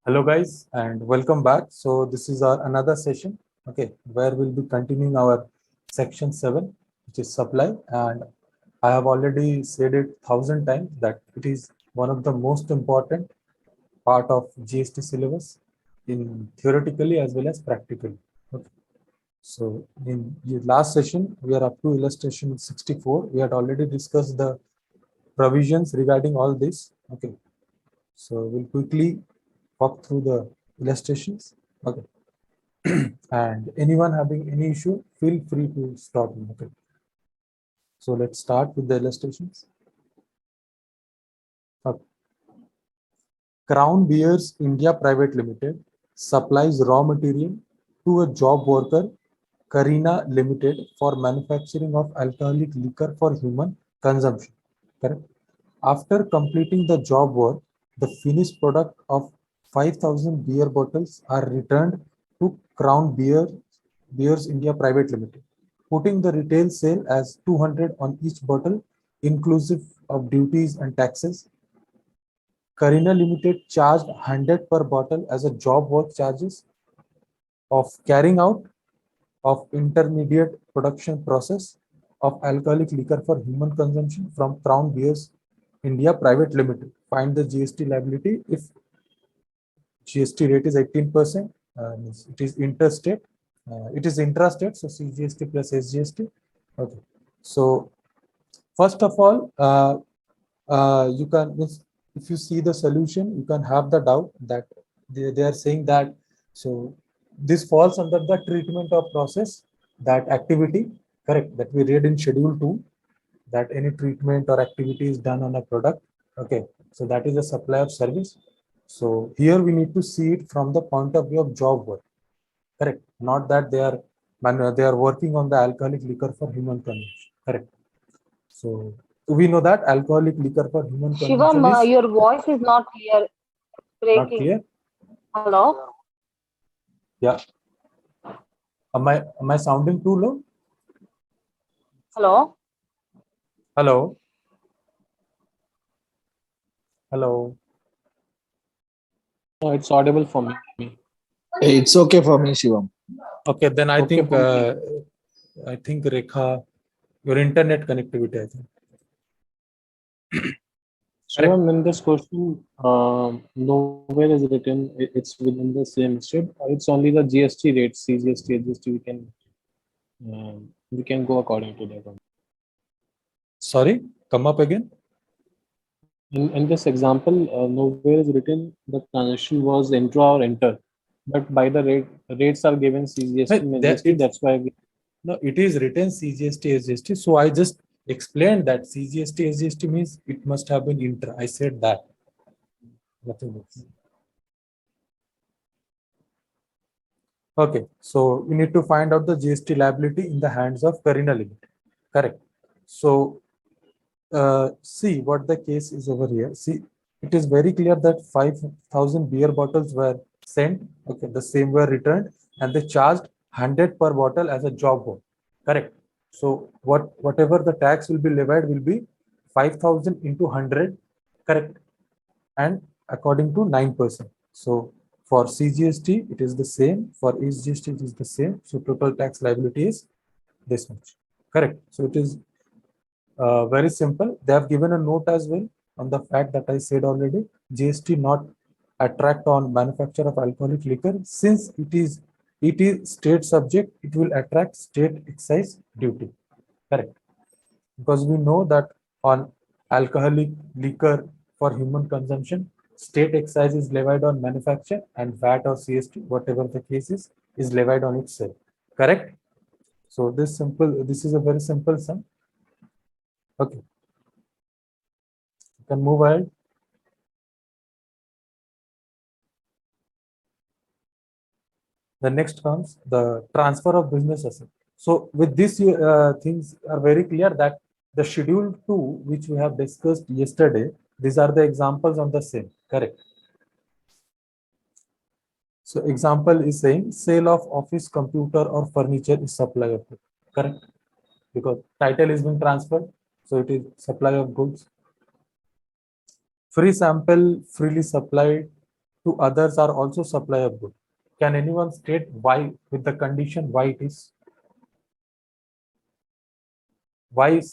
Hello guys and welcome back. So this is our another session, okay, where we'll be continuing our section 7, which is supply. And I have already said it 1,000 times that it is one of the most important part of GST syllabus in theoretically as well as practically. Okay. So in the last session, we are up to illustration 64. We had already discussed the provisions regarding all this. Okay. So we'll quickly walk through the illustrations. Okay. And anyone having any issue, feel free to stop me. Okay. So let's start with the illustrations. Okay. Crown Beers India Private Limited supplies raw material to a job worker, Karina Limited, for manufacturing of alcoholic liquor for human consumption. Correct. After completing the job work, the finished product of 5,000 beer bottles are returned to Crown Beers India Private Limited, putting the retail sale as 200 on each bottle, inclusive of duties and taxes. Karina Limited charged 100 per bottle as a job work charges of carrying out of intermediate production process of alcoholic liquor for human consumption from Crown Beers India Private Limited. Find the GST liability if GST rate is 18%. It is interstate. It is intrastate, so CGST plus SGST. Okay. So first of all, you can, if you see the solution, you can have the doubt that they are saying that, so this falls under the treatment of process, that activity, correct, that we read in schedule 2, that any treatment or activity is done on a product. Okay, so that is a supply of service. So here we need to see it from the point of view of job work, correct, not that they are working on the alcoholic liquor for human consumption, correct. So we know that alcoholic liquor for human Shivam, consumption is your voice is not clear. It's not breaking. clear. Hello? Yeah, am I sounding too low? Hello? Hello, hello. No, it's audible for me. It's okay for me, Shivam. Okay, then Okay for me. I think Rekha, your internet connectivity, I think. Correct. Shivam, in this question, nowhere is written it's within the same strip. It's only the GST rate, CGST, GST. We can go according to that. Sorry, come up again. In this example, nowhere is written the transaction was intra or enter, but by the rates are given CGST and SGST. That's why No, it is written CGST, SGST. So I just explained that CGST, SGST means it must have been intra. I said that. Nothing else. Okay, so we need to find out the GST liability in the hands of Karina Limited. Correct. So see what the case is over here. See, it is very clear that 5,000 beer bottles were sent. Okay, the same were returned, and they charged 100 per bottle as a job work. Correct. So whatever the tax will be levied will be 5,000 into 100. Correct. And according to 9%. So for CGST, it is the same. For SGST, it is the same. So total tax liability is this much. Correct. So it is very simple. They have given a note as well on the fact that I said already. GST not attract on manufacture of alcoholic liquor, since it is state subject. It will attract state excise duty. Correct. Because we know that on alcoholic liquor for human consumption, state excise is levied on manufacture, and VAT or CST, whatever the case is levied on its sale. Correct. So this is a very simple sum. Okay, you can move ahead. The next comes the transfer of business asset. So with this, things are very clear that the schedule 2, which we have discussed yesterday, these are the examples on the same. Correct. So example is saying sale of office computer or furniture is supply of goods. Correct. Because title is being transferred, so it is supply of goods. Free sample freely supplied to others are also supply of goods. Can anyone state why, with the condition why it is? Why is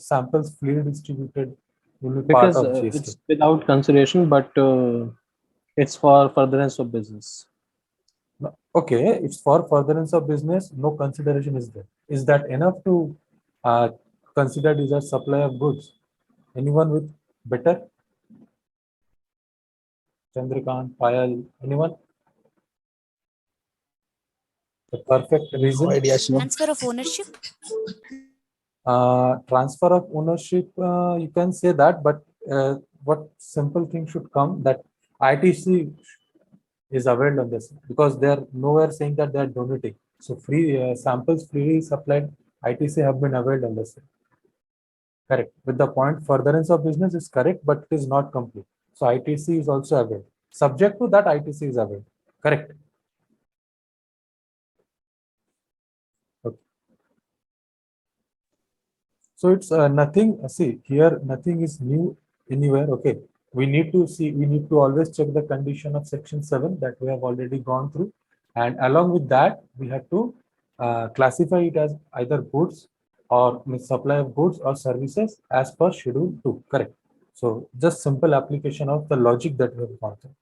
samples freely distributed will be part Because of GST? it's without consideration, but it's for furtherance of business. Okay, it's for furtherance of business, no consideration is there. Is that enough to consider it as a supply of goods? Anyone with better? Chandrakant, Payal, anyone? The perfect reason? No idea, Shivam. Transfer of ownership. Transfer of ownership, you can say that, but what simple thing should come that ITC is availed on this, because they are nowhere saying that they are donating. So free samples freely supplied ITC have been availed on this. Correct. With the point furtherance of business is correct, but it is not complete. So ITC is also availed. Subject to that, ITC is availed. Correct. Okay. So it's nothing. See here, nothing is new anywhere. Okay. We need to see. We need to always check the condition of section 7 that we have already gone through, and along with that, we have to classify it as either goods or supply of goods or services as per schedule 2. Correct. So just simple application of the logic that we have gone through.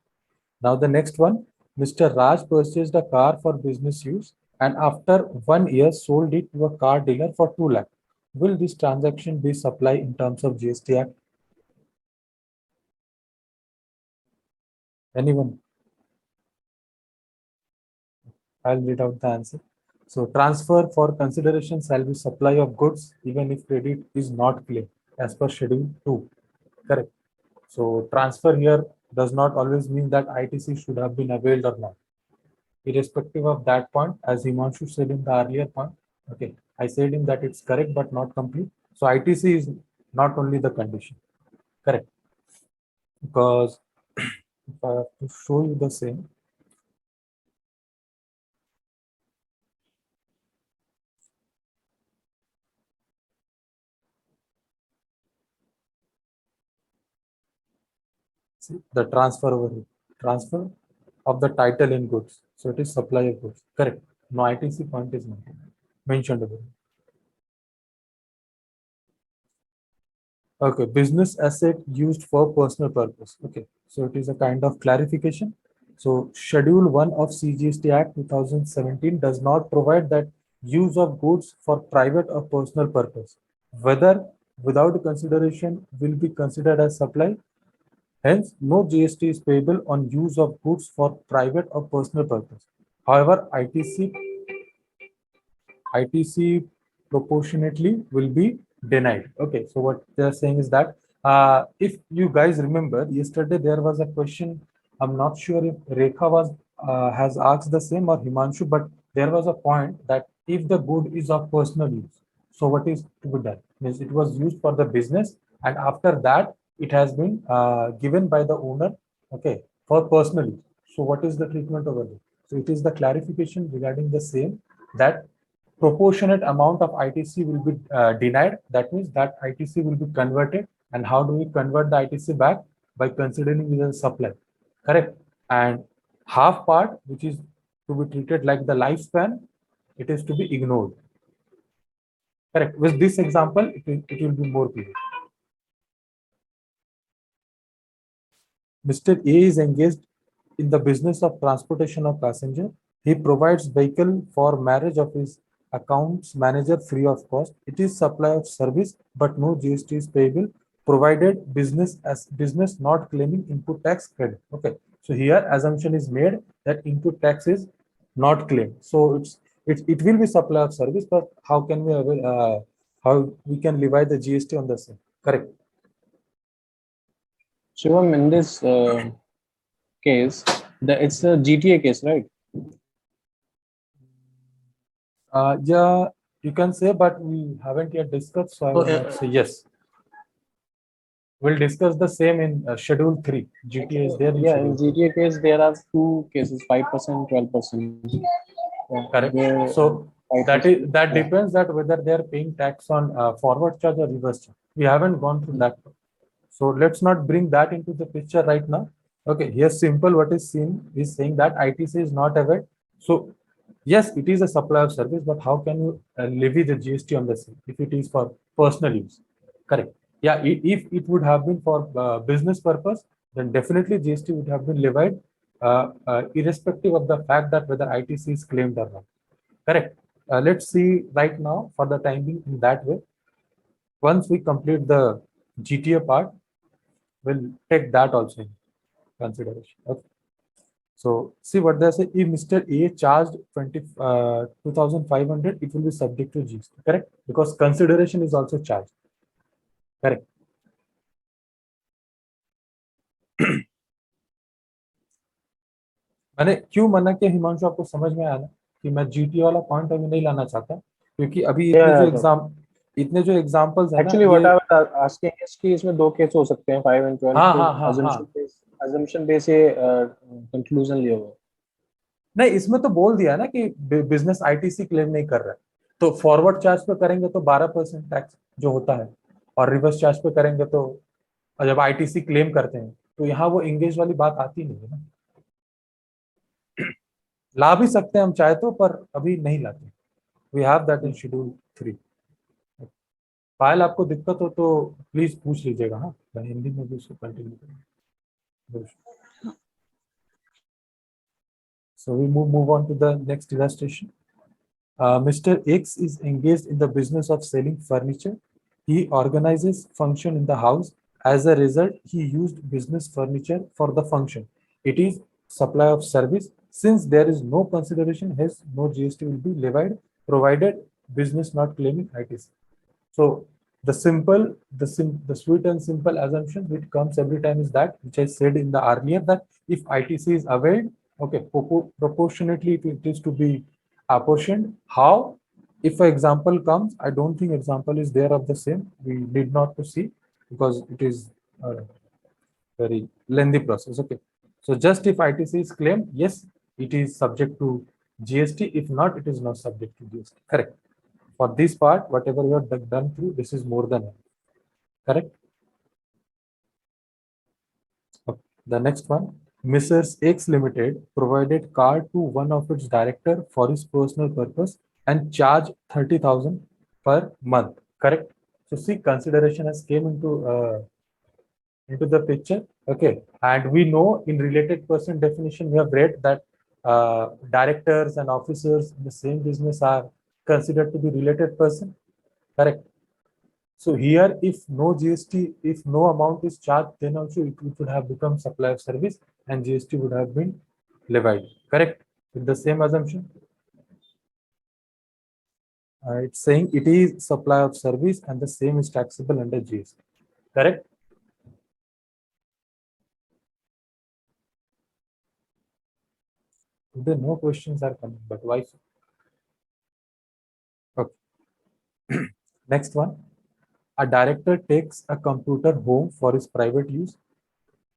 Now the next one, Mr. Raj purchased a car for business use and after 1 year sold it to a car dealer for 2 lakh. Will this transaction be supply in terms of GST Act? Anyone? I'll read out the answer. So transfer for consideration shall be supply of goods even if credit is not claimed as per schedule 2. Correct. So transfer here does not always mean that ITC should have been availed or not. Irrespective of that point, as Himanshu said in the earlier point, okay, I said in that it's correct but not complete. So ITC is not only the condition. Correct. Because if I have to show you the same, see the transfer over here, transfer of the title in goods. So it is supply of goods. Correct. No ITC point is not mentioned over here. Okay, business asset used for personal purpose. Okay, so it is a kind of clarification. So Schedule 1 of CGST Act 2017 does not provide that use of goods for private or personal purpose, whether without consideration will be considered as supply. Hence, no GST is payable on use of goods for private or personal purpose. However, ITC proportionately will be denied. Okay, so what they're saying is that if you guys remember, yesterday there was a question. I'm not sure if Rekha was has asked the same or Himanshu, but there was a point that if the good is of personal use, so what is to be done? Means it was used for the business, and after that it has been given by the owner, okay, for personal use. So what is the treatment over there? So it is the clarification regarding the same that proportionate amount of ITC will be denied. That means that ITC will be converted. And how do we convert the ITC back? By considering it as supply. Correct. And half part, which is to be treated like the lifespan, it is to be ignored. Correct. With this example, it will be more clear. Mr. A is engaged in the business of transportation of passenger. He provides vehicle for marriage of his accounts manager free of cost. It is supply of service, but no GST is payable, provided business not claiming input tax credit. Okay. So here assumption is made that input tax is not claimed. So it will be supply of service, but how can we how we can levy the GST on the same? Correct. Shivam, in this case, it's a GTA case, right? Yeah, you can say, but we haven't yet discussed, so I will not say yes. We'll discuss the same in Schedule 3. GTA is there in Yeah, in Schedule 3. GTA case, there are two cases, 5%, 12%. Correct. Where So that 5%, depends that whether they are paying tax on forward charge or reverse charge. We haven't gone through that. So let's not bring that into the picture right now. Okay, here simple what is seen is saying that ITC is not aware. So yes, it is a supply of service, but how can you levy the GST on the same if it is for personal use? Correct. Yeah, if it would have been for business purpose, then definitely GST would have been levied, irrespective of the fact that whether ITC is claimed or not. Correct. Let's see right now for the time being in that way. Once we complete the GTA part, we'll take that also in consideration. Okay. So see what they say. If Mr. A charged 2,500, it will be subject to GST. Correct? Because consideration is also charged. Correct. मैंने क्यों मना किया हिमांशु, आपको समझ में आया ना कि मैं जीटी वाला पॉइंट अभी नहीं लाना चाहता, क्योंकि अभी इतने जो एग्जांपल्स है ना, Actually, what I was asking is कि इसमें दो केस हो सकते हैं 5 and 12. हाँ, assumption base ये conclusion लिया हुआ है. नहीं, इसमें तो बोल दिया ना कि बिजनेस आईटीसी क्लेम नहीं कर रहा है, तो फॉरवर्ड चार्ज पे करेंगे तो 12% टैक्स जो होता है, और रिवर्स चार्ज पे करेंगे तो जब आईटीसी क्लेम करते हैं तो यहाँ वो इंगेज वाली बात आती नहीं है ना। ला भी सकते हैं हम चाहे तो, पर अभी नहीं लाते। We have that in schedule 3। File आपको दिक्कत हो तो प्लीज पूछ लीजिएगा। हाँ, मैं हिंदी में भी उसको कंटिन्यू करूँगा। So we move on to the next illustration. Mr. X is engaged in the business of selling furniture. He organizes function in the house. As a result, he used business furniture for the function. It is supply of service. Since there is no consideration, hence no GST will be levied, provided business not claiming ITC. So the sweet and simple assumption which comes every time is that, which I said in the earlier, that if ITC is availed, okay, proportionately it is to be apportioned. How? If an example comes, I don't think example is there of the same. We need not to see because it is a very lengthy process. Okay, so just if ITC is claimed, yes, it is subject to GST. If not, it is not subject to GST. Correct. For this part, whatever you have done through, this is more than enough. Correct. Okay. The next one, Mrs. X Limited provided car to one of its director for his personal purpose and charged 30,000 per month. Correct. So see, consideration has came into the picture. Okay, and we know in related person definition we have read that directors and officers in the same business are considered to be related person. Correct. So here, if no GST, if no amount is charged, then also it would have become supply of service and GST would have been levied. Correct? With the same assumption. It's saying it is supply of service and the same is taxable under GST. Correct? Today no questions are coming, but why so? Okay. Next one. A director takes a computer home for his private use.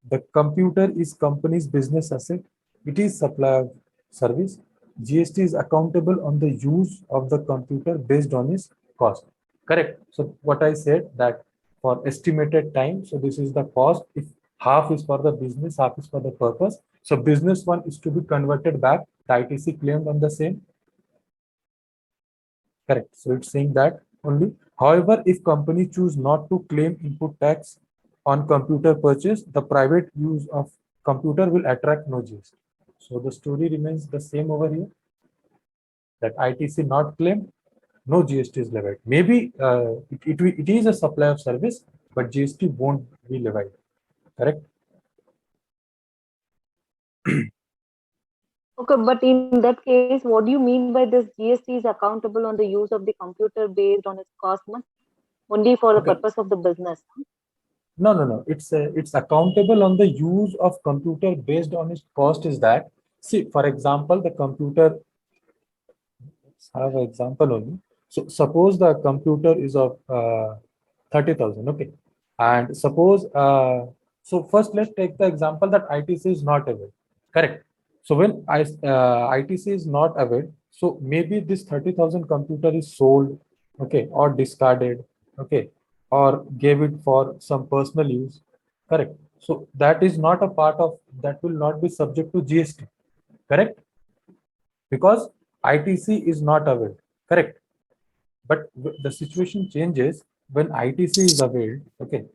The computer is company's business asset. It is supply of service. GST is accountable on the use of the computer based on its cost. Correct. So what I said, that for estimated time, so this is the cost. If half is for the business, half is for the purpose. So business one is to be converted back. The ITC claimed on the same. Correct. So it's saying that only. However, if company choose not to claim input tax on computer purchase, the private use of computer will attract no GST. So the story remains the same over here, that ITC not claimed, no GST is levied. Maybe it is a supply of service, but GST won't be levied. Correct? Okay, but in that case, what do you mean by this GST is accountable on the use of the computer based on its cost, only for the purpose of the business? No. It's accountable on the use of computer based on its cost. Is that, see, for example, the computer. Let's have an example only. So suppose the computer is of 30,000. Okay, and suppose so first let's take the example that ITC is not available. Correct. So when ITC is not available, so maybe this 30,000 computer is sold, okay, or discarded, okay, or gave it for some personal use. Correct. So that is not a part of, that will not be subject to GST, correct? Because ITC is not availed, correct? But the situation changes when ITC is availed. Okay,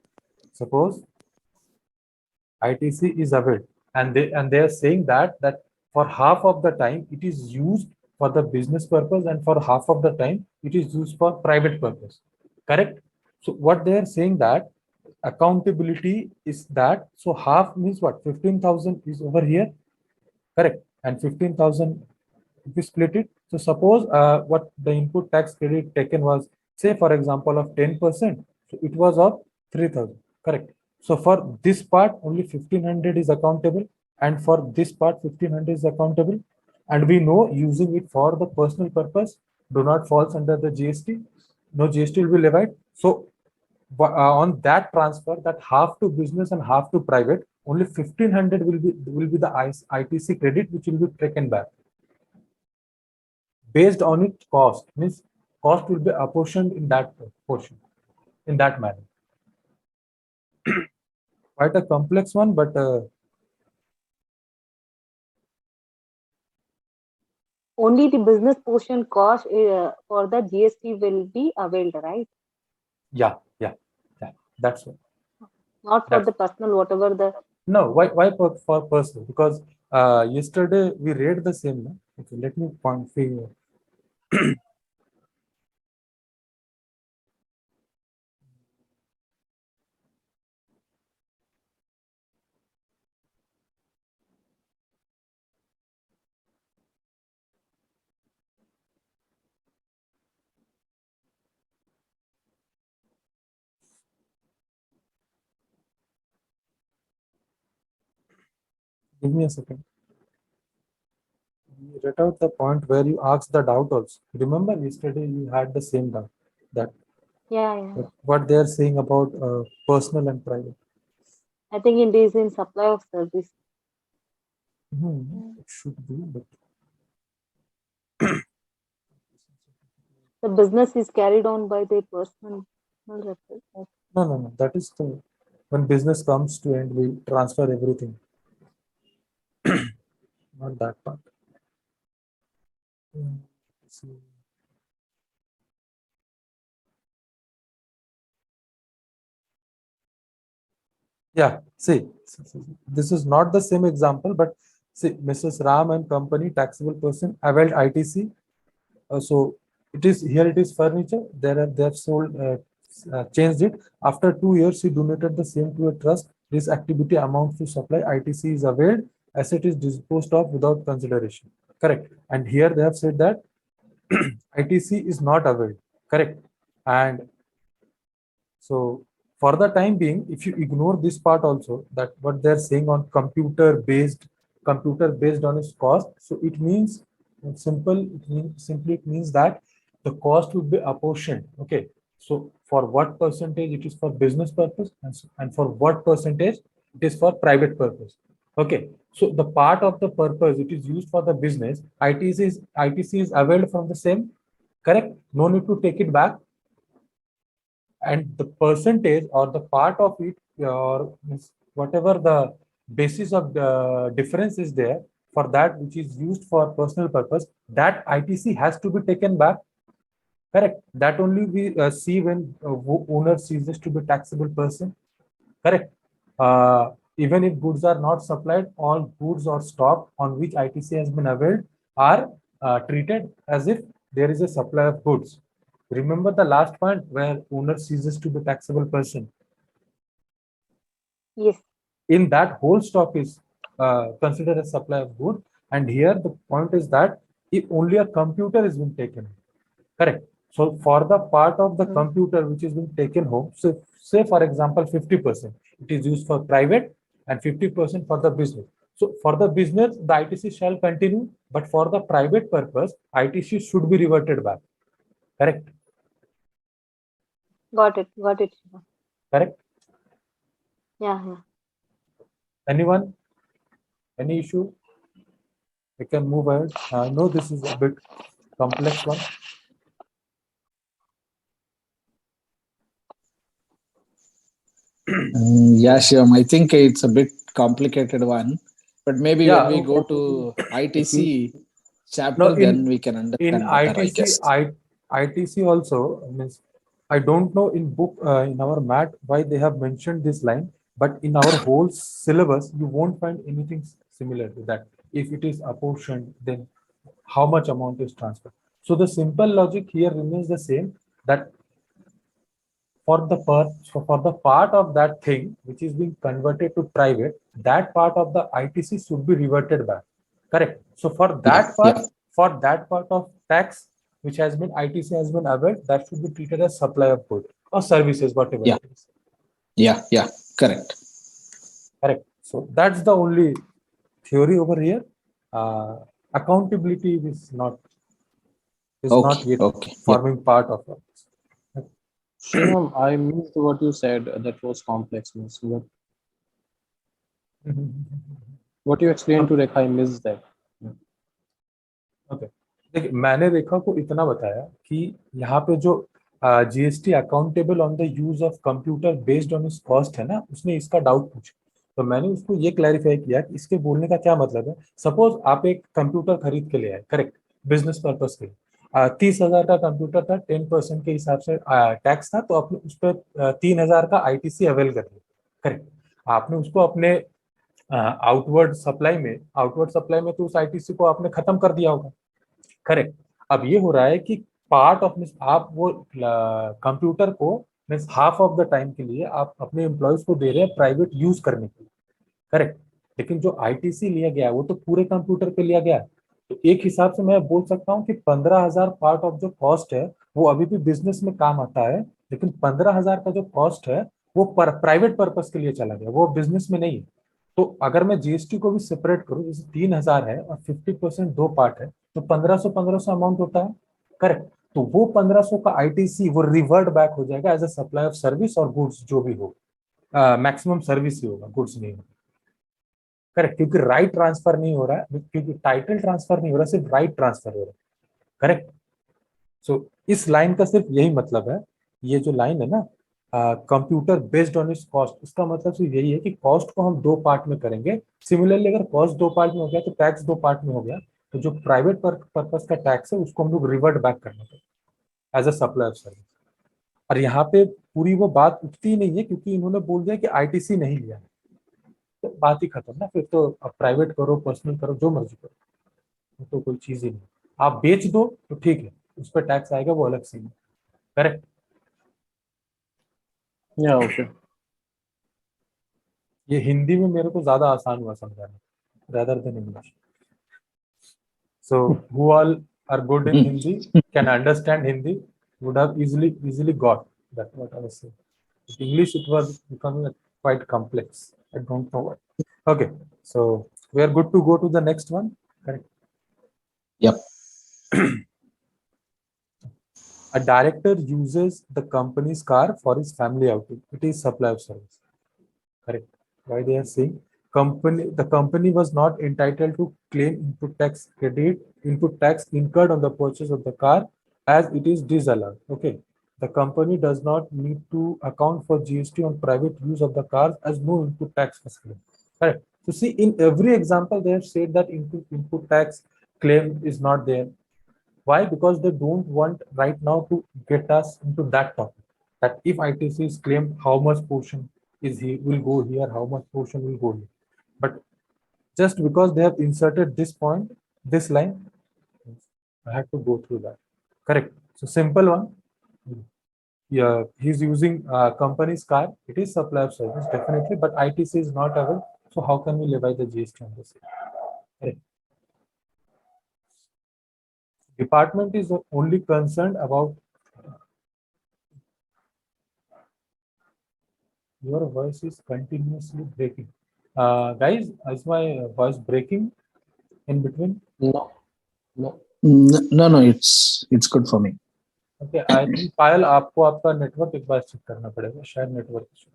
suppose ITC is availed, and they are saying that for half of the time it is used for the business purpose, and for half of the time it is used for private purpose, correct? So what they are saying, that accountability is that, so half means what, 15,000 is over here, correct? And 15,000, if we split it, so suppose what the input tax credit taken was, say for example of 10%, so it was of 3,000, correct? So for this part only 1,500 is accountable, and for this part 1,500 is accountable, and we know using it for the personal purpose do not falls under the GST, no GST will be levied. So on that transfer, that half to business and half to private, only 1,500 will be the ITC credit, which will be taken back based on its cost. Means cost will be apportioned in that portion, in that manner. Quite a complex one, but Only the business portion cost for the GST will be availed, right? yeah, that's what. Not for That's the personal, whatever the. no. Why for personal? Because yesterday we read the same. No? Okay, let me point figure. Give me a second. You read out the point where you asked the doubt also. Remember yesterday you had the same doubt, that Yeah. what they are saying about personal and private. I think it is in supply of service. It should be, but The business is carried on by the personal reference. no. That is the, when business comes to end, we transfer everything. Not that part. See. Yeah, see, this is not the same example, but see, Mrs. Ram and company, taxable person, availed ITC. So it is here. It is furniture. They have sold, changed it after 2 years. He donated the same to a trust. This activity amounts to supply. ITC is availed. Asset is disposed of without consideration. Correct. And here they have said that ITC is not availed. Correct. And so for the time being, if you ignore this part also, that what they're saying on computer based on its cost, so it means simply it means that the cost will be apportioned. Okay, so for what percentage it is for business purpose, and for what percentage it is for private purpose. Okay, so the part of the purpose it is used for the business, ITC is availed from the same, correct? No need to take it back, and the percentage or the part of it, or whatever the basis of the difference is there, for that which is used for personal purpose, that ITC has to be taken back, correct? That only we see when owner ceases to be taxable person, correct? Even if goods are not supplied, all goods or stock on which ITC has been availed are treated as if there is a supply of goods. Remember the last point where owner ceases to be taxable person. Yes. In that, whole stock is considered as supply of good. And here the point is that if only a computer is being taken, correct? So for the part of the computer which is being taken home, so say for example 50%, it is used for private and 50% for the business. So for the business, the ITC shall continue, but for the private purpose, ITC should be reverted back, correct? Got it. Shiva. Correct. Yeah. Anyone? Any issue? We can move ahead. I know this is a bit complex one. Yeah, Shivam. I think it's a bit complicated one, but maybe when we go to ITC No, chapter, then we can in understand better, I guess. ITC also means I don't know in book in our mat why they have mentioned this line, but in our whole syllabus you won't find anything similar to that. If it is apportioned, then how much amount is transferred? So the simple logic here remains the same, that for the part of that thing which is being converted to private, that part of the ITC should be reverted back. Correct. So for that part of tax which has been ITC has been availed, that should be treated as supply of goods or services, whatever Yeah. it is. Yeah, correct. Correct. So that's the only theory over here. Accountability is not yet forming part of it. Shivam, I missed what you said that was complex. Means what you explained to Rekha, I missed that. Okay देखिए, मैंने रेखा को इतना बताया कि यहाँ पे जो GST accountable on the use of computer based on इस कॉस्ट है ना, उसने इसका डाउट पूछा, तो मैंने उसको ये क्लैरिफाई किया कि इसके बोलने का क्या मतलब है। सपोज आप एक कंप्यूटर खरीद के ले आए, करेक्ट, बिजनेस पर्पज के लिए 30,000 का कंप्यूटर था, 10% के हिसाब से टैक्स था, तो आपने उस पर 3,000 का आईटीसी अवेल कर लिया, करेक्ट। आपने उसको अपने आउटवर्ड सप्लाई में तो उस आईटीसी को आपने खत्म कर दिया होगा, करेक्ट। अब ये हो रहा है कि पार्ट ऑफ आप वो कंप्यूटर को means half of the time के लिए आप अपने एम्प्लॉयज को दे रहे हैं प्राइवेट यूज करने के लिए, करेक्ट। लेकिन जो आईटीसी लिया गया है वो तो पूरे कंप्यूटर पे लिया गया है, तो एक हिसाब से मैं बोल सकता हूँ कि 15,000 पार्ट ऑफ जो कॉस्ट है वो अभी भी बिजनेस में काम आता है, लेकिन 15,000 का जो कॉस्ट है वो प्राइवेट पर्पज के लिए चला गया, वो बिजनेस में नहीं है। तो अगर मैं जीएसटी को भी सेपरेट करूं, जैसे 3,000 है और 50% दो पार्ट है, तो 1,500 अमाउंट होता है, करेक्ट। तो वो 1,500 का आईटीसी वो रिवर्ट बैक हो जाएगा as a supply of service और गुड्स जो भी हो, मैक्सिमम सर्विस ही होगा, गुड्स नहीं होगा, करेक्ट। क्योंकि राइट ट्रांसफर नहीं हो रहा है, क्योंकि टाइटल ट्रांसफर नहीं हो रहा, सिर्फ राइट ट्रांसफर हो रहा है, करेक्ट। सो इस लाइन का सिर्फ यही मतलब है, ये जो लाइन है ना कंप्यूटर बेस्ड ऑन इस कॉस्ट, उसका मतलब सिर्फ यही है कि कॉस्ट को हम दो पार्ट में करेंगे। सिमिलरली अगर कॉस्ट दो पार्ट में हो गया तो टैक्स दो पार्ट में हो गया, तो जो प्राइवेट पर्पज का टैक्स है उसको हम लोग रिवर्ट बैक करना पड़ेगा as a supply of service. और यहाँ पे पूरी वो बात उठती ही नहीं है, क्योंकि इन्होंने बोल दिया कि आईटीसी नहीं लिया, तो बात ही खत्म ना, फिर तो अब प्राइवेट करो पर्सनल करो जो मर्जी करो, तो कोई चीज ही नहीं। आप बेच दो तो ठीक है, उस पर टैक्स आएगा, वो अलग सीन है, करेक्ट। Yeah, okay. ये हिंदी में मेरे को ज्यादा आसान हुआ समझाना rather than English. So who all are good in Hindi, can understand Hindi, would have easily got that what I was saying. In English it was becoming quite complex. I don't know why. Okay, so we are good to go to the next one, correct? Yep. A director uses the company's car for his family outing. It is supply of service, correct? Why they are saying the company was not entitled to claim input tax incurred on the purchase of the car, as it is disallowed. Okay, the company does not need to account for GST on private use of the cars, as no input tax was claimed. Correct. So see, in every example they have said that input tax claim is not there. Why? Because they don't want right now to get us into that topic, that if ITC is claimed, how much portion will go here, how much portion will go here. But just because they have inserted this point, this line, I had to go through that. Correct. So simple one. Yeah, he's using company's car. It is supply of service definitely, but ITC is not available. So how can we levy the GST on this? Correct. Department is only concerned about. Your voice is continuously breaking. Guys, is my voice breaking in between? No. No, it's good for me. Okay, I think पायल आपको आपका network एक बार check करना पड़ेगा, शायद network issue.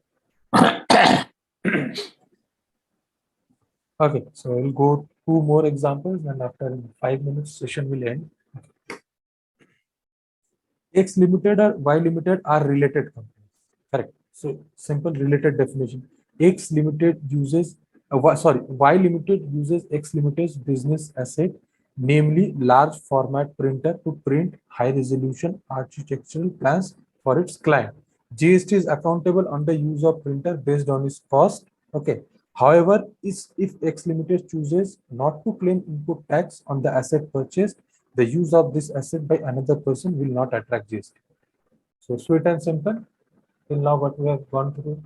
Okay, so we'll go two more examples, and after 5 minutes session will end. X Limited or Y Limited are related companies. Correct. So simple related definition. X Limited uses, Y Limited uses X Limited's business asset, namely large format printer, to print high resolution architectural plans for its client. GST is accountable on the use of printer based on its cost. Okay. However, if X Limited chooses not to claim input tax on the asset purchased, the use of this asset by another person will not attract GST. So sweet and simple. Till now, what we have gone through,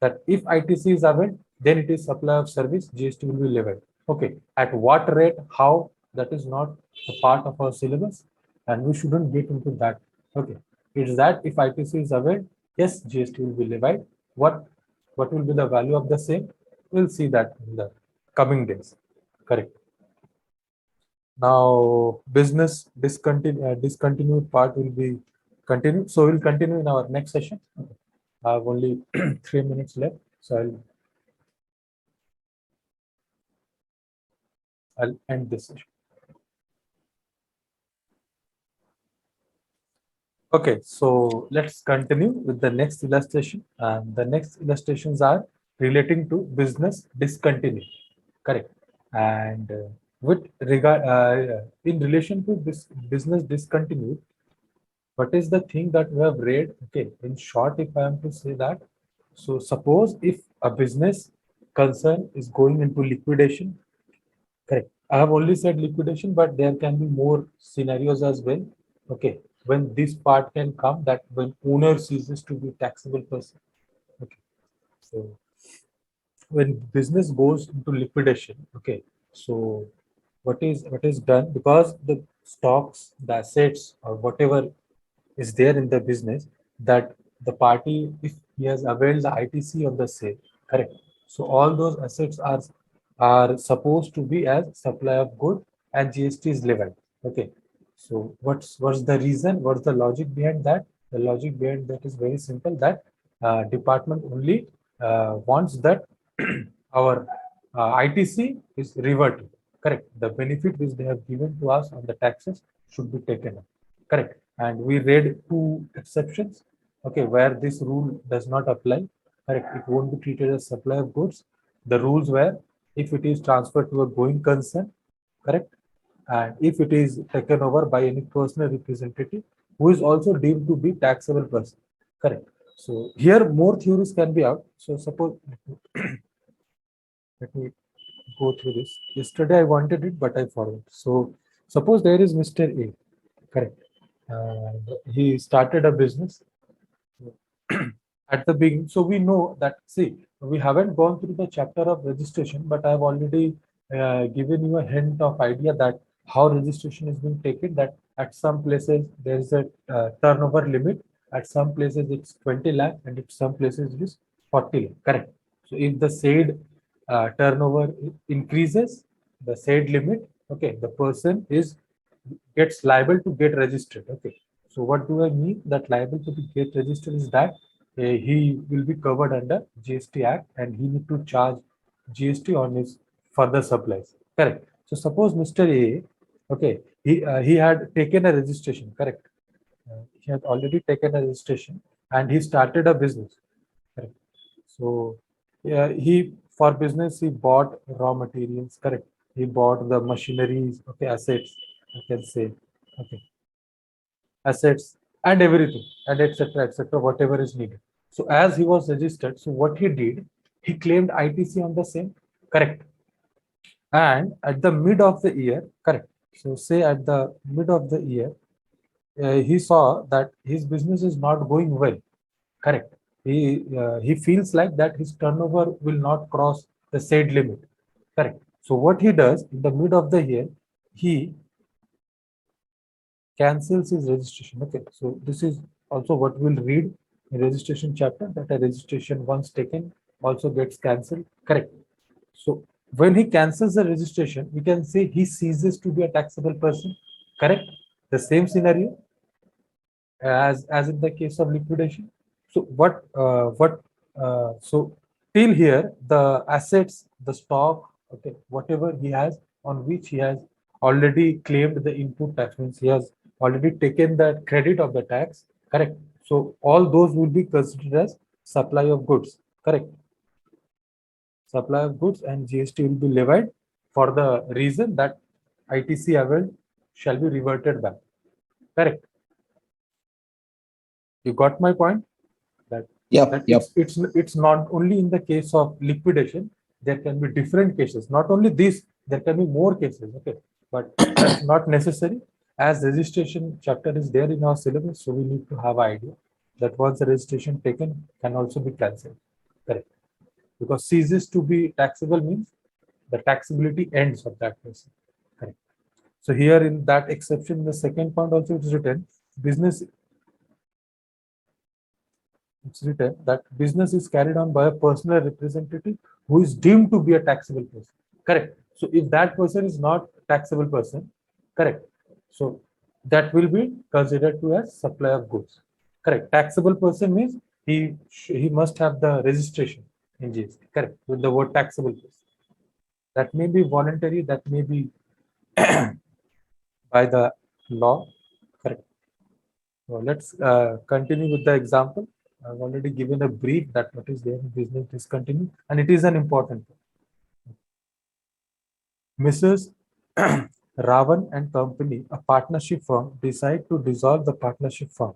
that if ITC is availed, then it is supply of service, GST will be levied. Okay, at what rate, how, that is not a part of our syllabus, and we shouldn't get into that. Okay, it's that if ITC is availed, yes, GST will be levied. What will be the value of the same? We'll see that in the coming days. Correct. Now, business discontinued part will be continued. So we'll continue in our next session. Okay. I have only 3 minutes left, so I'll end this session. Okay, so let's continue with the next illustration. And the next illustrations are relating to business discontinued. Correct. And with regard in relation to this business discontinued, what is the thing that we have read? Okay, in short, if I am to say that, so suppose if a business concern is going into liquidation, correct. I have only said liquidation, but there can be more scenarios as well. Okay, when this part can come, that when owner ceases to be taxable person. Okay, so when business goes into liquidation, okay, so what is done, because the stocks, the assets, or whatever is there in the business, that the party, if he has availed the ITC on the sale, correct. So all those assets are supposed to be as supply of good, and GST is levied. Okay. So what's the reason? What's the logic behind that? The logic behind that is very simple. That department only wants that our ITC is reverted. Correct. The benefit which they have given to us on the taxes should be taken up. Correct. And we read two exceptions, okay, where this rule does not apply. Correct. It won't be treated as supply of goods. The rules were if it is transferred to a going concern, correct, and if it is taken over by any personal representative who is also deemed to be taxable person, correct. So here more theories can be out. So suppose let me go through this. Yesterday I wanted it, but I forgot. So suppose there is Mr. A, correct. He started a business at the beginning. So we know that, see, we haven't gone through the chapter of registration, but I've already given you a hint of idea that how registration is being taken, that at some places there is a turnover limit, at some places it's 20 lakh, and at some places it is 40 lakh, correct. So if the said turnover increases, the said limit, okay, the person gets liable to get registered. Okay, so what do I mean that liable to get registered is that he will be covered under GST Act, and he need to charge GST on his further supplies. Correct. So suppose Mr. A, okay, he had taken a registration. Correct. He had already taken a registration and he started a business. Correct. So he, for business, he bought raw materials. Correct. He bought the machineries. Okay, assets. I can say. Okay, assets and everything, and etc., whatever is needed. So as he was registered, so what he did, he claimed ITC on the same, correct. And at the mid of the year, correct. So say at the mid of the year, he saw that his business is not going well, correct. He feels like that his turnover will not cross the said limit, correct. So what he does in the mid of the year, he cancels his registration. Okay, so this is also what we'll read in registration chapter, that a registration once taken also gets cancelled, correct. So when he cancels the registration, we can say he ceases to be a taxable person, correct. The same scenario as in the case of liquidation. So so till here the assets, the stock, okay, whatever he has on which he has already claimed the input tax, means he has already taken the credit of the tax, correct. So all those will be considered as supply of goods. Correct. Supply of goods and GST will be levied for the reason that ITC availed shall be reverted back. Correct. You got my point? That it's not only in the case of liquidation, there can be different cases. Not only this, there can be more cases. Okay, but that's not necessary. As registration chapter is there in our syllabus, so we need to have an idea that once the registration taken can also be cancelled. Correct. Because ceases to be taxable means the taxability ends of that person. Correct. So here in that exception, the second point also it is written business. It's written that business is carried on by a personal representative who is deemed to be a taxable person. Correct. So if that person is not taxable person, correct. So that will be considered to as supply of goods. Correct. Taxable person means he must have the registration in GST. Correct. With the word taxable person. That may be voluntary. That may be by the law. Correct. So let's continue with the example. I've already given a brief that what is there in business discontinued, and it is an important one. Mrs. Ravan and Company, a partnership firm, decide to dissolve the partnership firm.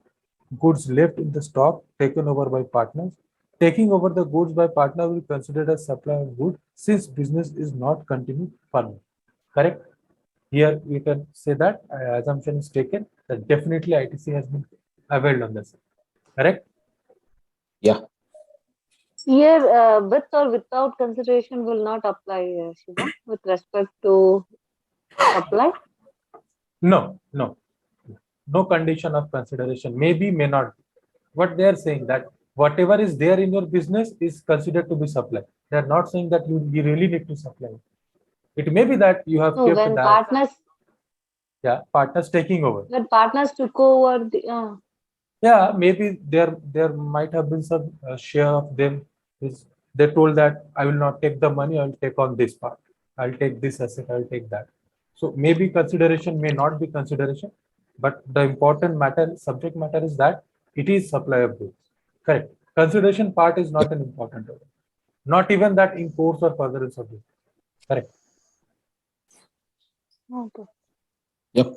Goods left in the stock taken over by partners. Taking over the goods by partner will be considered as supply of goods since business is not continued further. Correct? Here we can say that assumption is taken that definitely ITC has been availed on this. Correct? Yeah. Here, with or without consideration will not apply, Shiva, with respect to supply. No condition of consideration. Maybe, may not. What they are saying that whatever is there in your business is considered to be supply. They are not saying that you really need to supply. It may be that you have kept When that. partners. Yeah, partners taking over. When partners took over the. Yeah, maybe there might have been some share of them is they told that I will not take the money, I'll take on this part, I'll take this asset, I'll take that. So maybe consideration may not be consideration, but the important matter subject matter is that it is supply of goods. Correct. Consideration part is not an important one. Not even that in course or furtherance of it. Correct. Okay. Yep.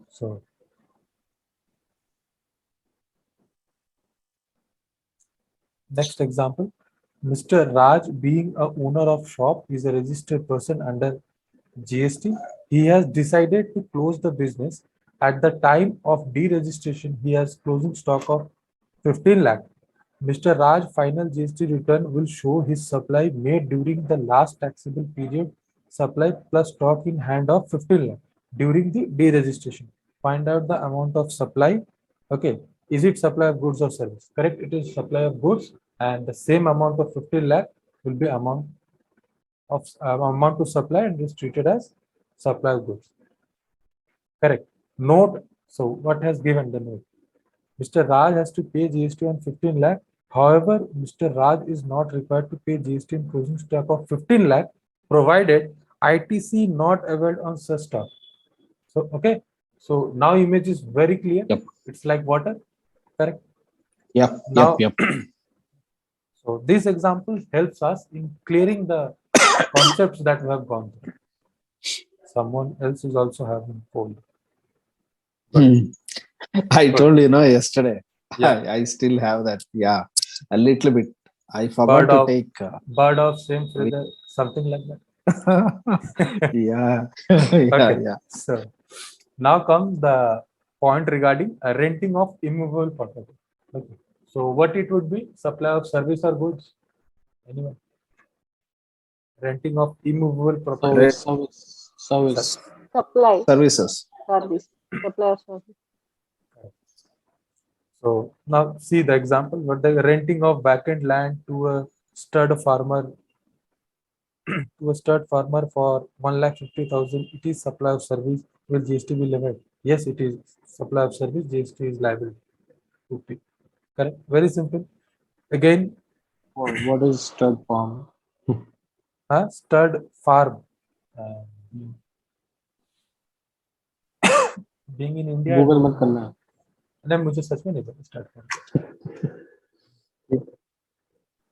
So next example, Mr. Raj being a owner of shop is a registered person under GST. He has decided to close the business. At the time of deregistration, he has closing stock of 15 lakh. Mr. Raj final GST return will show his supply made during the last taxable period, supply plus stock in hand of 15 lakh during the deregistration. Find out the amount of supply. Okay, is it supply of goods or service? Correct, it is supply of goods, and the same amount of 15 lakh will be amount to supply and is treated as supply of goods. Correct. Note. So what has given the note? Mr. Raj has to pay GST on 15 lakh. However, Mr. Raj is not required to pay GST in closing stock of 15 lakh, provided ITC not availed on such stock. So, okay. So now image is very clear. Yep. It's like water. Correct. Yep. Now, Yep. so this example helps us in clearing the concepts that we have gone through. Someone else is also having cold. I told yesterday. Yeah. I still have that. Yeah, a little bit. I forgot to take. Bird of same feather, something like that. Yeah. Okay. Yeah. So now comes the point regarding renting of immovable property. Okay. So what it would be? Supply of service or goods? Anyone? Renting of immovable property. Service. Supply. Services. Service. Supply of service. So now see the example, what the renting of vacant land to a stud farmer for 1,50,000. It is supply of service. Will GST be levied? Yes, it is supply of service. GST is liable to pay. Correct. Very simple. Again, What is stud farm? stud farm. Being in India, Google मत करना. नहीं मुझे सच में नहीं पता stud farm.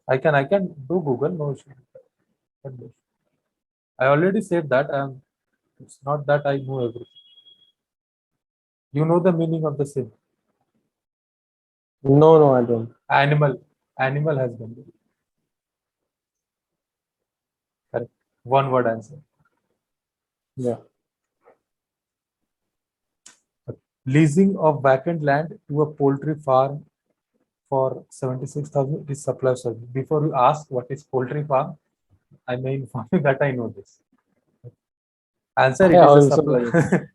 I can do Google. No issue. I already said that. It's not that I know everything. You know the meaning of the same. No, I don't. Animal husband. Correct. One word answer. Yeah. Leasing of vacant land to a poultry farm for 76,000 is supply service. Before you ask what is poultry farm, I may inform you that I know this. Answer, it Yeah, is a also supply. very.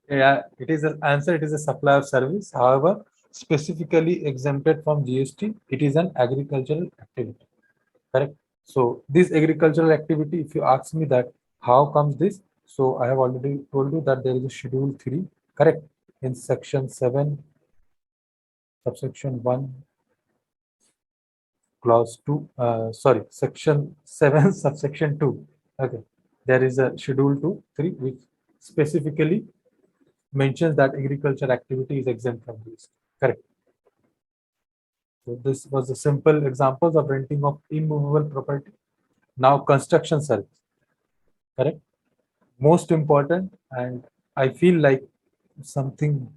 Yeah, it is an answer. It is a supply of service. However, specifically exempted from GST, it is an agricultural activity. Correct. So this agricultural activity, if you ask me that how comes this, so I have already told you that there is a schedule 3, correct, in section 7, subsection 1, clause 2, sorry, section 7, subsection 2. Okay, there is a schedule 2, 3, which specifically mentions that agriculture activity is exempt from this. Correct. So this was a simple examples of renting of immovable property. Now construction service. Correct. Most important, and I feel like something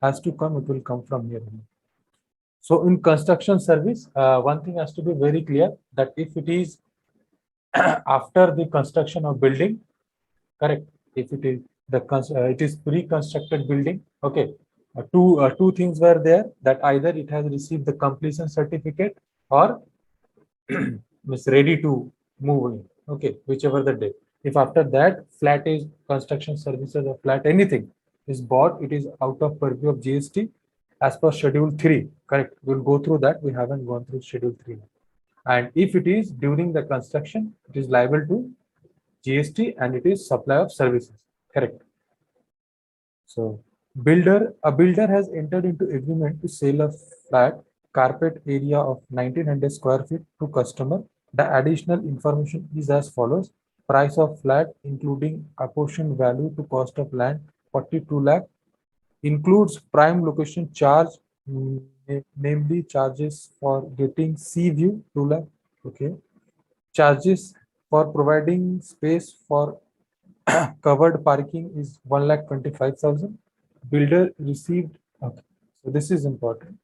has to come, it will come from here. So in construction service, one thing has to be very clear, that if it is after the construction of building, correct, if it is it is pre-constructed building, okay, two things were there, that either it has received the completion certificate or is ready to move in, okay, whichever the day. If after that flat is construction services or flat anything is bought, it is out of purview of GST as per schedule 3, correct. We'll go through that. We haven't gone through schedule 3 now. And if it is during the construction, it is liable to GST and it is supply of services, correct. So a builder has entered into agreement to sell a flat carpet area of 1900 square feet to customer. The additional information is as follows: price of flat including apportioned value to cost of land 42 lakh, includes prime location charge, namely charges for getting sea view 2 lakh, okay, charges for providing space for covered parking is 1,25,000. Builder received, okay, so this is important.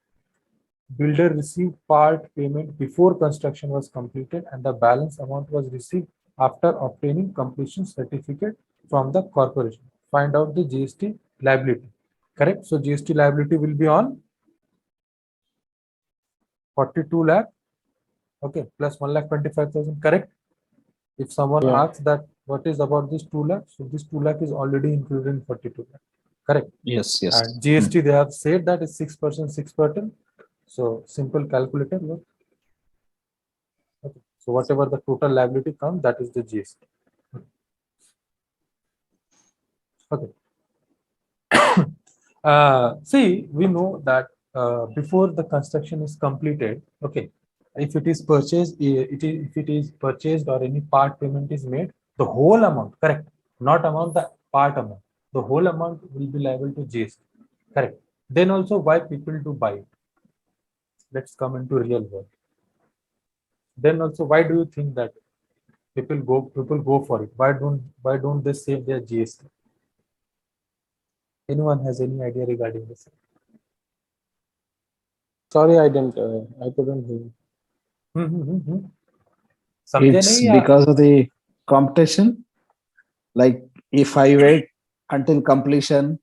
Builder received part payment before construction was completed and the balance amount was received after obtaining completion certificate from the corporation. Find out the GST liability. Correct. So GST liability will be on 42 lakh, okay, plus 1,25,000. Correct. If someone asks that what is about this 2 lakh, so this 2 lakh is already included in 42 lakh. Correct. Yes. And GST, they have said that is 6%, 6%. So simple calculator, look. Okay. So whatever the total liability comes, that is the GST. Okay. See, we know that before the construction is completed, okay, if it is purchased, if it is purchased or any part payment is made, the whole amount, correct, not amount, the part amount, the whole amount will be liable to GST, correct. Then also, why people do buy it? Let's come into real world. Then also, why do you think that people go for it? Why don't they save their GST? Anyone has any idea regarding this? Sorry, I didn't. I couldn't hear. It's because of the competition. Like if I wait until completion,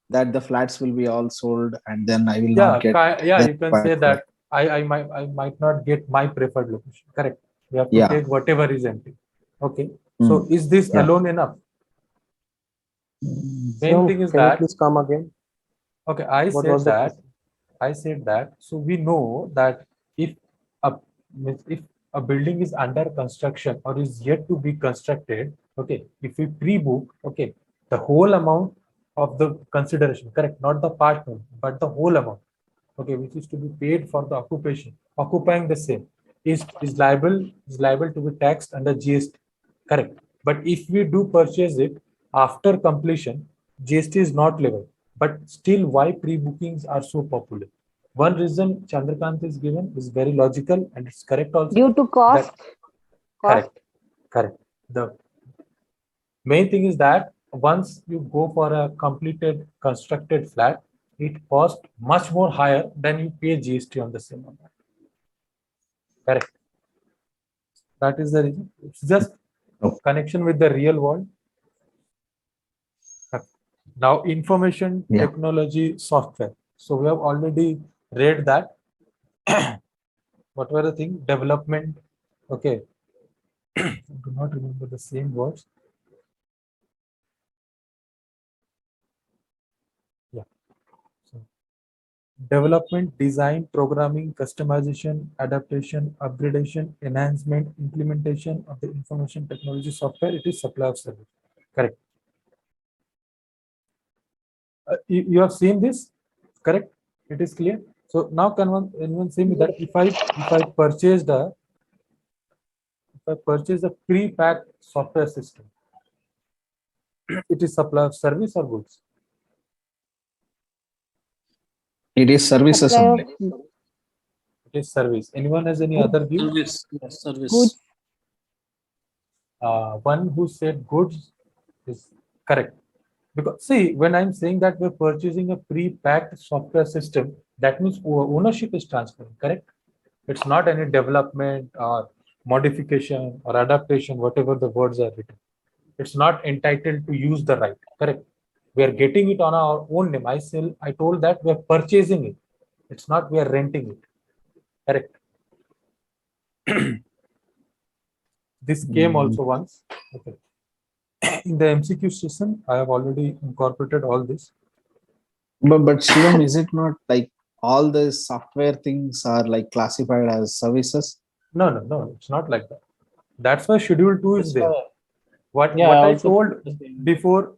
that the flats will be all sold, and then I will not get. You can say that I might not get my preferred location. Correct. We have to take whatever is empty. Okay. So is this alone enough? Main thing is can that. You please come again? Okay, I said that. So we know that if a building is under construction or is yet to be constructed, okay, if we pre-book, okay, the whole amount of the consideration, correct, not the part payment, but the whole amount, okay, which is to be paid for the occupying the same, is liable to be taxed under GST, correct. But if we do purchase it after completion, GST is not level. But still, why pre-bookings are so popular? One reason Chandrakant is given is very logical and it's correct also. Due to cost. Correct. The main thing is that once you go for a completed constructed flat, it costs much more higher than you pay GST on the same amount. Correct. That is the reason. It's just connection with the real world. Now, information technology software. So we have already read that. What were the thing? Development. Okay. I do not remember the same words. Yeah. So, development, design, programming, customization, adaptation, upgradation, enhancement, implementation of the information technology software. It is supply of service. Correct. You have seen this, correct? It is clear. So now can anyone say me that if I purchase a pre-packed software system, it is supply of service or goods? It is services Supply only. of It is service. Anyone has any other view? Service. Yes, service. goods. One who said goods is correct. Because see, when I'm saying that we're purchasing a pre-packed software system, that means ownership is transferring, correct? It's not any development or modification or adaptation, whatever the words are written. It's not entitled to use the right, correct? We are getting it on our own name. I told that we are purchasing it. It's not we are renting it, correct? This came also once. Okay. In the MCQ session, I have already incorporated all this. But Shivam, is it not like all the software things are like classified as services? No, it's not like that. That's why Schedule 2 is there. What Yeah, I also told the same. before.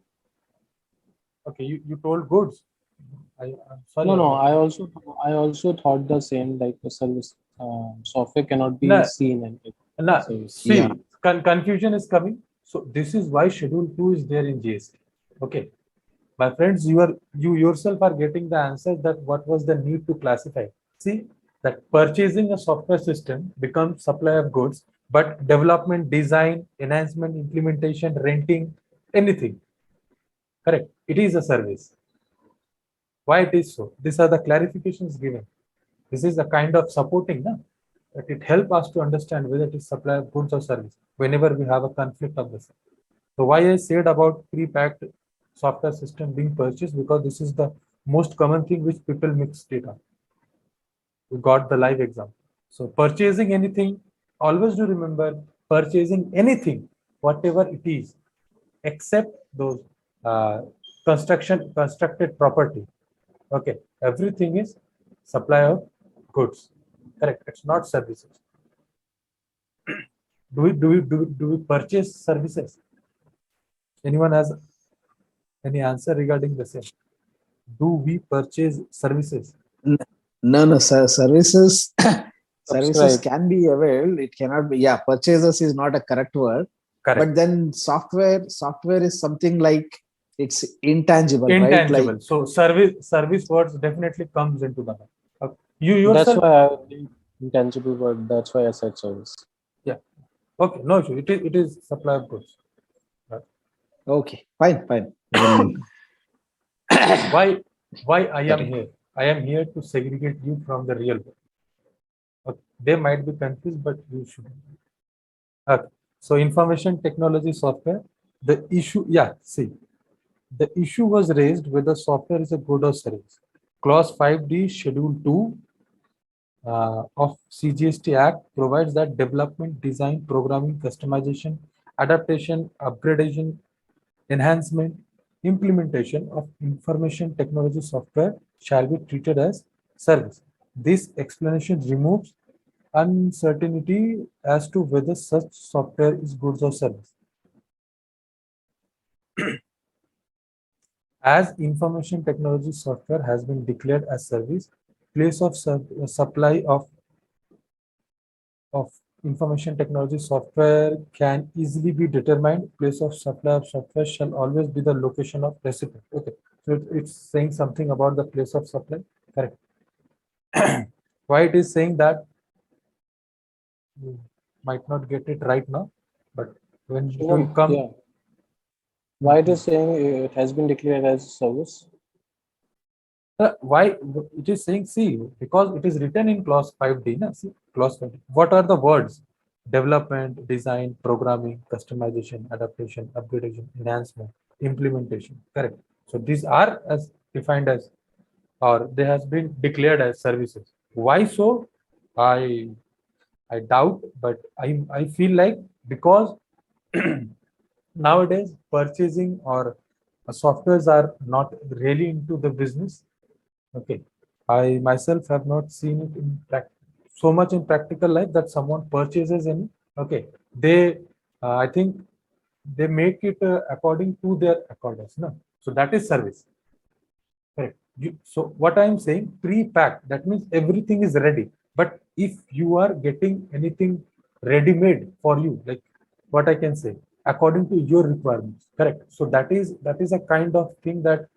Okay, you told goods. I'm sorry. No. I also thought the same. Like the service software cannot be seen and see, confusion is coming. So this is why Schedule 2 is there in GST. Okay, my friends, you yourself are getting the answer that what was the need to classify. See that purchasing a software system becomes supply of goods, but development, design, enhancement, implementation, renting, anything. Correct. It is a service. Why it is so? These are the clarifications given. This is a kind of supporting, no? That it helps us to understand whether it is supply of goods or service whenever we have a conflict of the same. So why I said about pre-packed software system being purchased, because this is the most common thing which people mix data. We got the live example. So purchasing anything, always do remember purchasing anything, whatever it is, except those constructed property. Okay, everything is supply of goods. Correct. It's not services. Do we purchase services? Anyone has any answer regarding the same? Do we purchase services? No, services services Subscribe. can be availed. It cannot be. Yeah, purchases is not a correct word. Correct. But then software is something like it's intangible, right? Like, so service words definitely comes into the mind. You yourself. That's why I intangible word. That's why I said service. Yeah. Okay. No issue. It is supply of goods. Right. okay, fine. Why I am here? I am here to segregate you from the real world. Okay. They might be confused, but you shouldn't. Okay. So information technology software. The issue. Yeah. See. The issue was raised whether software is a good or service. Clause 5D, Schedule 2 of CGST Act provides that development, design, programming, customization, adaptation, upgradation, enhancement, implementation of information technology software shall be treated as service. This explanation removes uncertainty as to whether such software is goods or service. As information technology software has been declared as service, place of supply of information technology software can easily be determined. Place of supply of software shall always be the location of recipient. Okay, so it's saying something about the place of supply. Correct. why it is saying that, you might not get it right now, but when it will come. Yeah. Why it is saying it has been declared as a service? Why it is saying, see, because it is written in clause 5D. Na? See, clause 5D. What are the words? Development, design, programming, customization, adaptation, upgradation, enhancement, implementation. Correct. So these are as defined as, or they has been declared as services. Why so? I I doubt, but I feel like because nowadays purchasing or softwares are not really into the business. Okay, I myself have not seen it in so much in practical life that someone purchases any. Okay, they I think they make it according to their accordance. No, so that is service. Correct. So what I am saying, pre-packed, that means everything is ready. But if you are getting anything ready-made for you, like what I can say, according to your requirements, correct. So that is a kind of thing that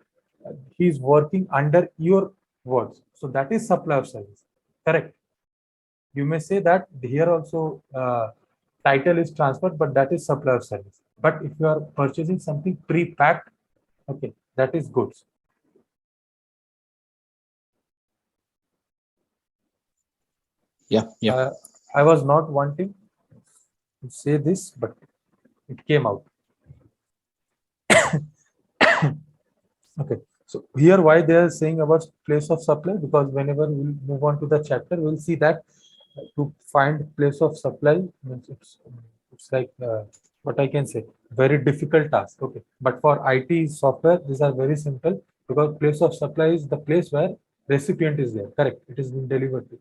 he's working under your words. So that is supply of service. Correct. You may say that here also title is transferred, but that is supply of service. But if you are purchasing something pre-packed, okay, that is goods. Yeah. I was not wanting to say this, but it came out. Okay, so here why they are saying about place of supply, because whenever we'll move on to the chapter, we'll see that to find place of supply means it's like what I can say, very difficult task. Okay, but for IT software, these are very simple, because place of supply is the place where recipient is there. Correct, it is being delivered to.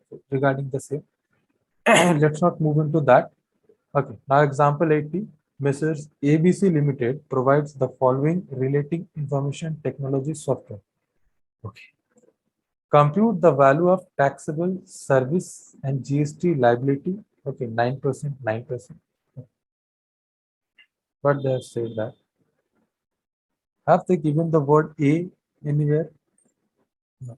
So regarding the same, let's not move into that. Okay, now example 80, Messrs. ABC Limited provides the following relating information technology software. Okay. Compute the value of taxable service and GST liability. Okay, 9%, 9%. But they have said that. Have they given the word A anywhere? No.